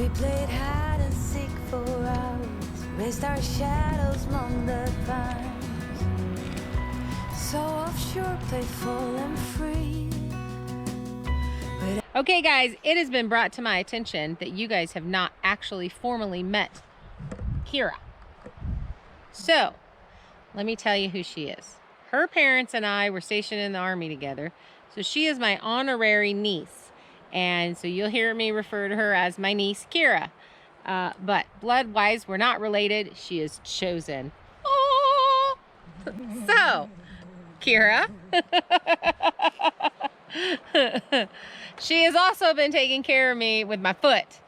We played hide and seek for hours, raised our shadows among the pines. So offshore, playful and free. Okay guys, it has been brought to my attention that you guys have not actually formally met Kyra. So, let me tell you who she is. Her parents and I were stationed in the Army together, so she is my honorary niece. And so you'll hear me refer to her as my niece, Kyra. But blood-wise, we're not related. She is chosen. Oh! So, Kyra. She has also been taking care of me with my foot.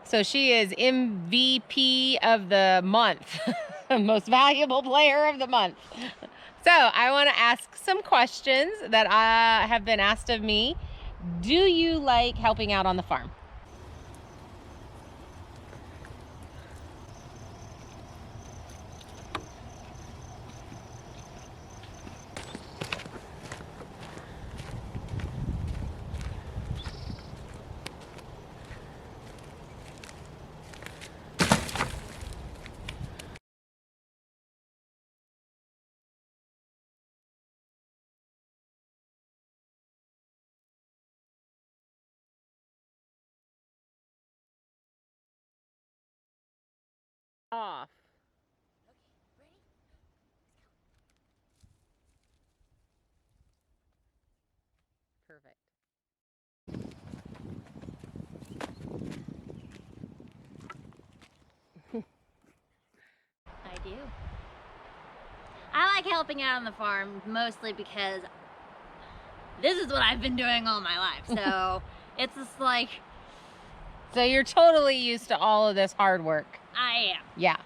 So she is MVP of the month. Most valuable player of the month. So I want to ask some questions that have been asked of me. Do you like helping out on the farm? Off. Perfect. I do. I like helping out on the farm mostly because this is what I've been doing all my life. So it's just like... So you're totally used to all of this hard work. I am. Yeah.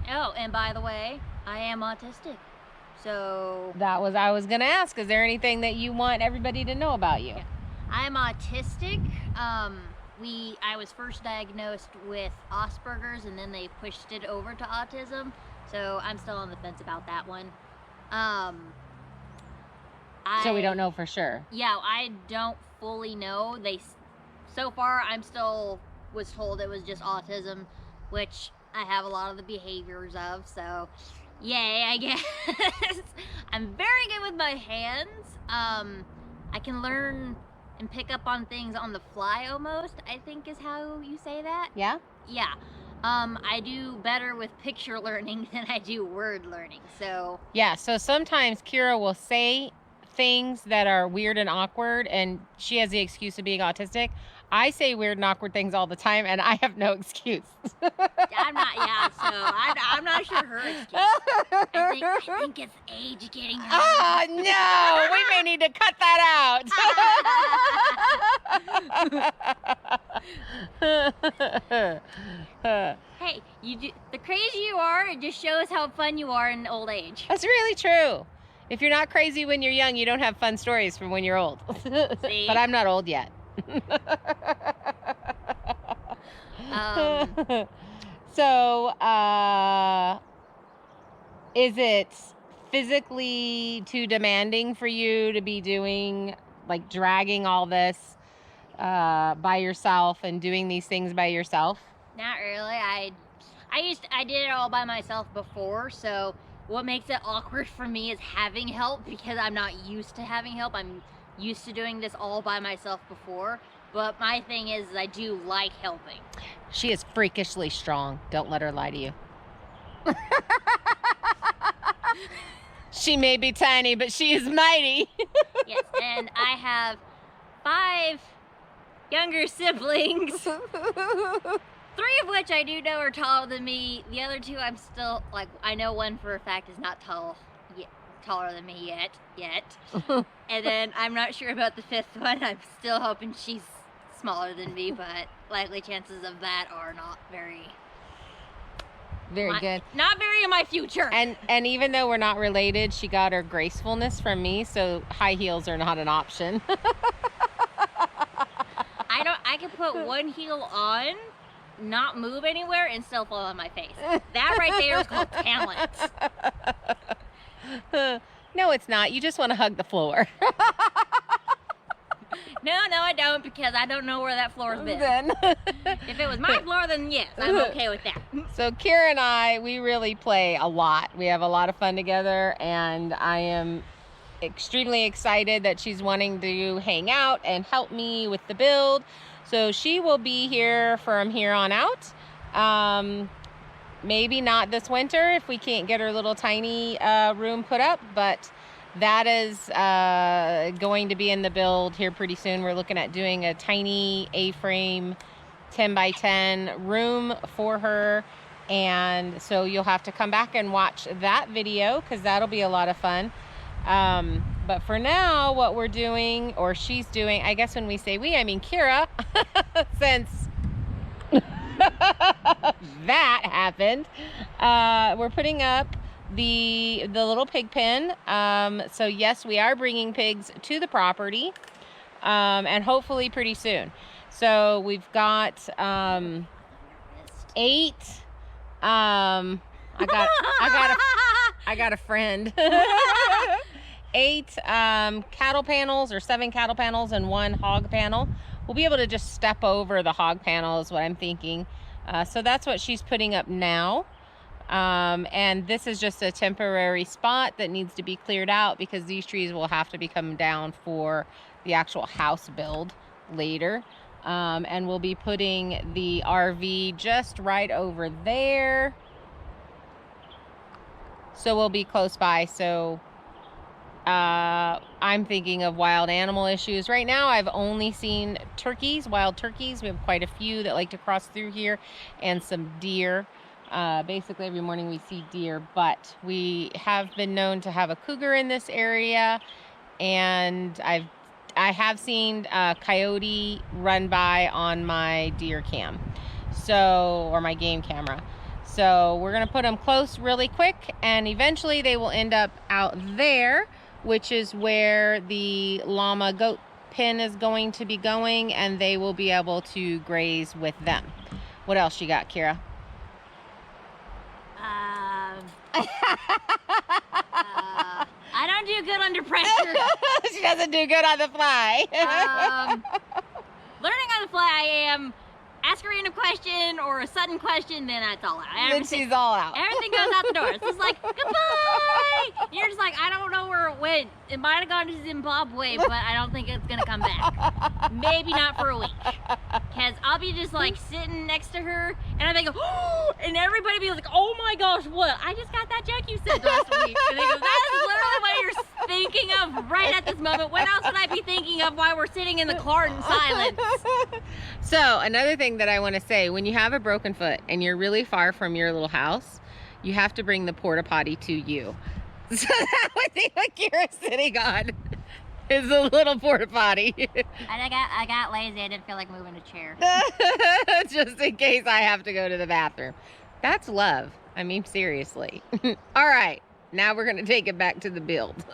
Oh, and by the way, I am autistic. So... I was gonna ask, is there anything that you want everybody to know about you? Yeah. I am autistic. I was first diagnosed with Asperger's and then they pushed it over to autism. So I'm still on the fence about that one. So we don't know for sure. Yeah, I don't fully know. So far I'm still was told it was just autism, which I have a lot of the behaviors of, so yay, I guess. I'm very good with my hands. I can learn and pick up on things on the fly almost, I think is how you say that. Yeah? Yeah. I do better with picture learning than I do word learning, so. Yeah, so sometimes Kyra will say things that are weird and awkward, and she has the excuse of being autistic. I say weird and awkward things all the time, and I have no excuse. I'm not sure her excuse. I think it's age getting her. Oh, no! We may need to cut that out. Hey, the crazier you are, it just shows how fun you are in old age. That's really true. If you're not crazy when you're young, you don't have fun stories from when you're old. See? But I'm not old yet. So, is it physically too demanding for you to be doing, like, dragging all this by yourself and doing these things by yourself? Not really. I did it all by myself before, so what makes it awkward for me is having help because I'm not used to having help. I'm used to doing this all by myself before, but my thing is I do like helping. She is freakishly strong. Don't let her lie to you. She may be tiny, but she is mighty. Yes, and I have 5 younger siblings. 3 of which I do know are taller than me. The other 2 I'm still, like, I know one for a fact is not taller than me yet. And then I'm not sure about the 5th one. I'm still hoping she's smaller than me, but likely chances of that are not very good. Not very in my future. And even though we're not related, she got her gracefulness from me, so high heels are not an option. I can put one heel on, not move anywhere, and still fall on my face. That right there is called talent. No, it's not. You just want to hug the floor. No, I don't, because I don't know where that floor's been. Then. If it was my floor, then yes, I'm okay with that. So Kyra and I, we really play a lot. We have a lot of fun together, and I am extremely excited that she's wanting to hang out and help me with the build. So she will be here from here on out. Maybe not this winter if we can't get her little tiny room put up, but that is going to be in the build here pretty soon. We're looking at doing a tiny A-frame 10 by 10 room for her. And so you'll have to come back and watch that video, because that'll be a lot of fun. But for now, what we're doing, or she's doing, I guess when we say we, I mean Kyra, since that happened, we're putting up the little pig pen. So yes, we are bringing pigs to the property, and hopefully pretty soon. So we've got 8. I got a friend. 8 cattle panels, or 7 cattle panels and 1 hog panel. We'll be able to just step over the hog panel is what I'm thinking. So that's what she's putting up now. And this is just a temporary spot that needs to be cleared out, because these trees will have to be coming down for the actual house build later. And we'll be putting the RV just right over there. So we'll be close by. So I'm thinking of wild animal issues. Right now, I've only seen turkeys, wild turkeys. We have quite a few that like to cross through here, and some deer. Basically, every morning we see deer, but we have been known to have a cougar in this area, and I have seen a coyote run by on my deer cam, or my game camera. So we're gonna put them close really quick, and eventually they will end up out there, which is where the llama goat pen is going to be going, and they will be able to graze with them. What else you got, Kyra? I don't do good under pressure. She doesn't do good on the fly. Learning on the fly, I am. Ask a random question or a sudden question, then that's all out. Then she's all out. Everything goes out the door. It's just like, goodbye! You're just like, I don't know where it went. It might have gone to Zimbabwe, but I don't think it's gonna come back. Maybe not for a week. Because I'll be just like sitting next to her, and I think, oh, and everybody be like, oh my gosh, what? I just got that joke you said last week. And they go, that is literally what you're thinking of right at this moment. What else would I be thinking of while we're sitting in the car in silence? So another thing that I want to say, when you have a broken foot and you're really far from your little house, you have to bring the porta potty to you. So that would be what Kyra's sitting on, is a little porta potty. I got lazy. I didn't feel like moving a chair. Just in case I have to go to the bathroom. That's love. I mean, seriously. All right, now we're gonna take it back to the build.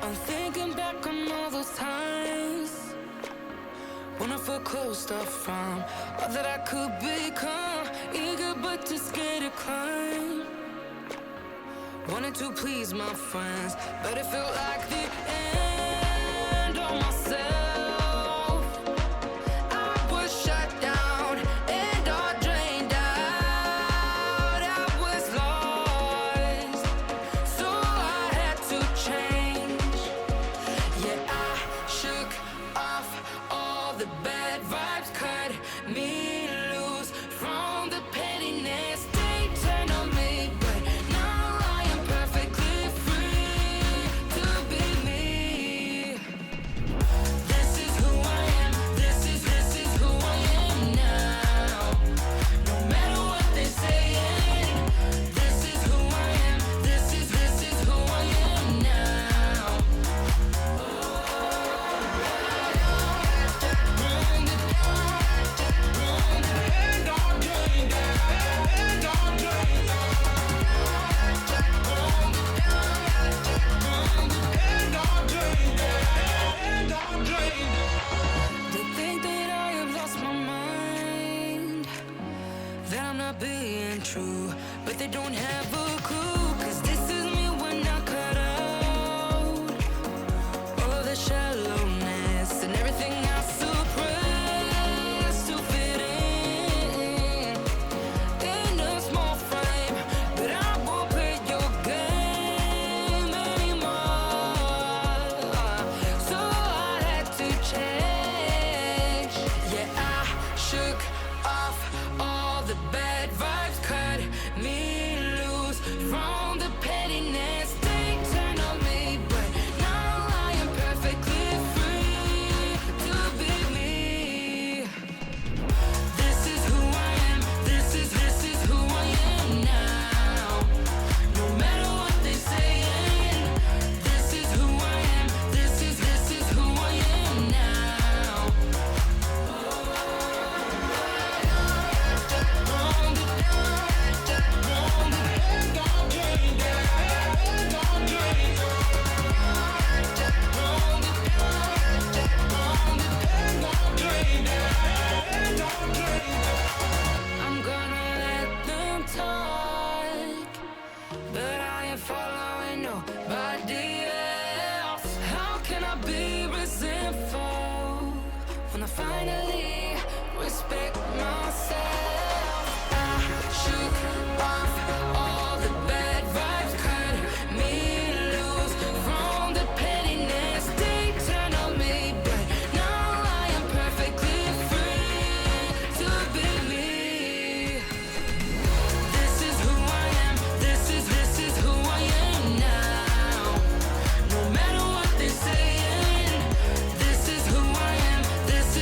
I'm thinking back on all those times when I felt closed off from all that I could become, eager but too scared to climb. Wanted to please my friends, but it felt like the end of myself. I was shut down and all drained out. I was lost, so I had to change. Yeah, I shook off all the bad vibes, cut me loose from the pettiness they turned on me. But now I am perfectly free to be me. finally respect myself. I shook off all the bad vibes, cut me loose from the pettiness they turn on me. But now I am perfectly free to be me. This is who I am. This is who I am now. No matter what they're saying, this is who I am. This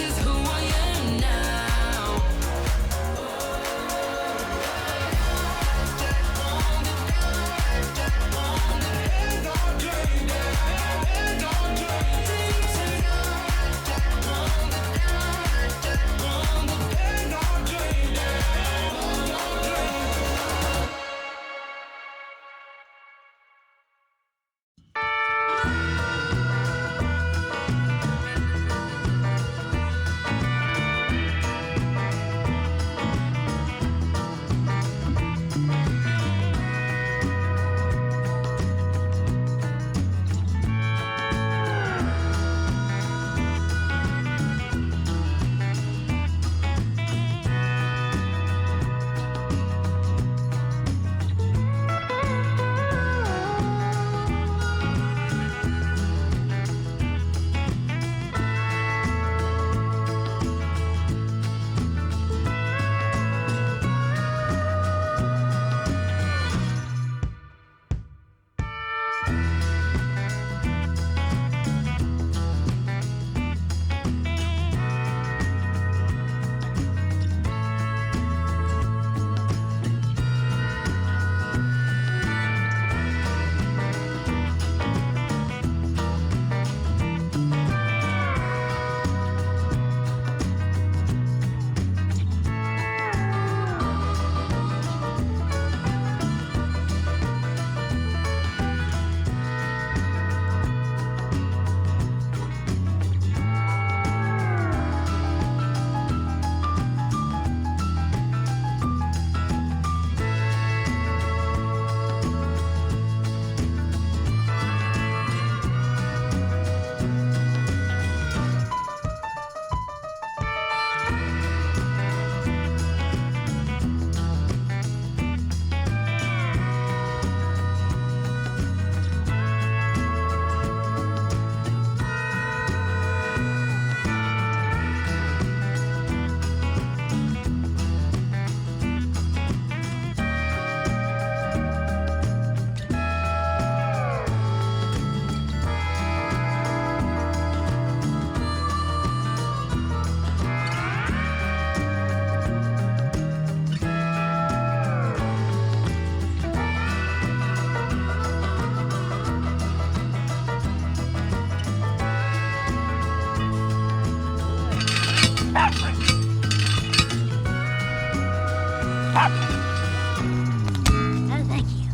is who I am now. Oh, thank you.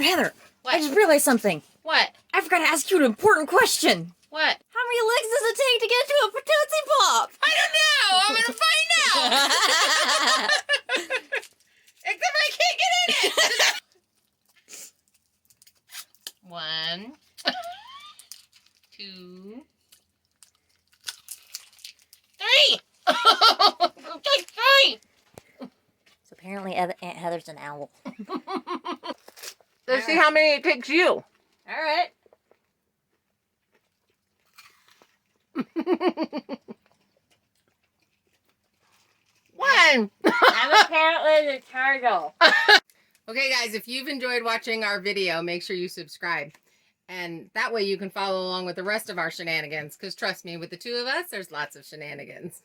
Heather, What? I just realized something. What? I forgot to ask you an important question. What? How many legs does it take to get to a Tootsie Pop? I don't know. I'm gonna find out. Except I can't get in it. One, two, three. Okay, three. So apparently Aunt Heather's an owl. Let's see how many it takes you. All right. One. I'm apparently the turtle. Okay, guys, if you've enjoyed watching our video, make sure you subscribe. And that way you can follow along with the rest of our shenanigans. Because trust me, with the two of us, there's lots of shenanigans.